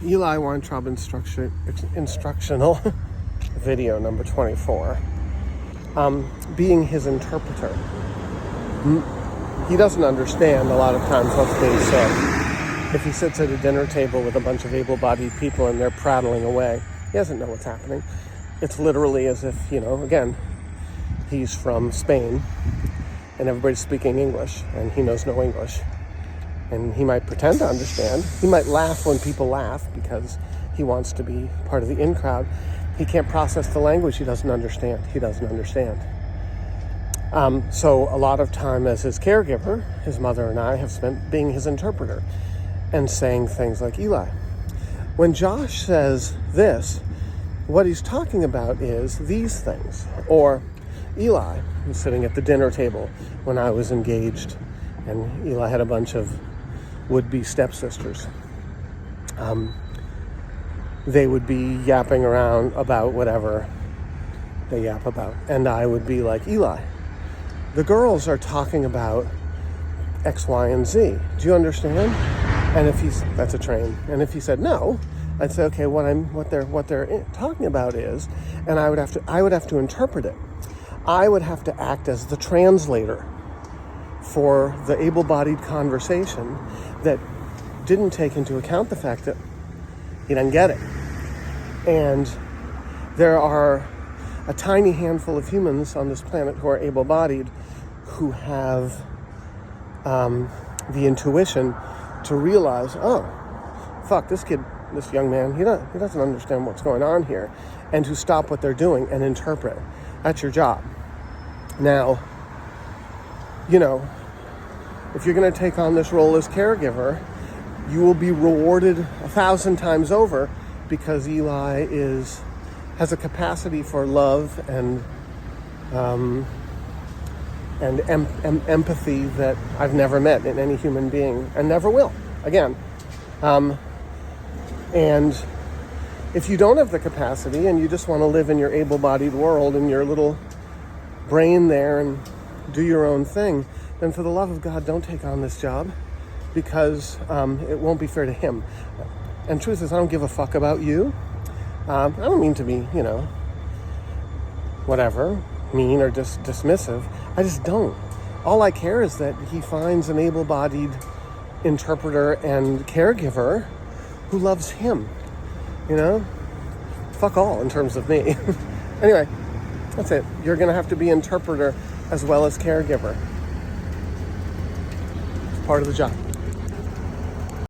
Eli Weintraub instructional video number 24. Being his interpreter. He doesn't understand a lot of times what's being said. If he sits at a dinner table with a bunch of able-bodied people and they're prattling away, he doesn't know what's happening. It's literally as if, again, he's from Spain and everybody's speaking English and he knows no English. And he might pretend to understand. He might laugh when people laugh because he wants to be part of the in crowd. He can't process the language he doesn't understand. So a lot of time as his caregiver, his mother and I have spent being his interpreter and saying things like, Eli, when Josh says this, what he's talking about is these things. Or Eli was sitting at the dinner table when I was engaged and Eli had a bunch of would-be stepsisters. They would be yapping around about whatever they yap about. And I would be like, Eli, the girls are talking about X, Y, and Z. Do you understand? And if that's a train. And if he said no, I'd say, okay, what they're talking about is, and I would have to interpret it. I would have to act as the translator for the able-bodied conversation that didn't take into account the fact that he doesn't get it. And there are a tiny handful of humans on this planet who are able-bodied who have the intuition to realize, oh, fuck, this young man, he doesn't understand what's going on here, and to stop what they're doing and interpret. That's your job. Now, if you're going to take on this role as caregiver, you will be rewarded 1,000 times over because Eli has a capacity for love and empathy that I've never met in any human being and never will again. And if you don't have the capacity and you just want to live in your able-bodied world in your little brain there and do your own thing, then for the love of God, don't take on this job because it won't be fair to him. And truth is, I don't give a fuck about you. I don't mean to be, whatever, mean or dismissive. I just don't. All I care is that he finds an able-bodied interpreter and caregiver who loves him. Fuck all in terms of me. Anyway, that's it. You're going to have to be interpreter as well as caregiver. It's part of the job.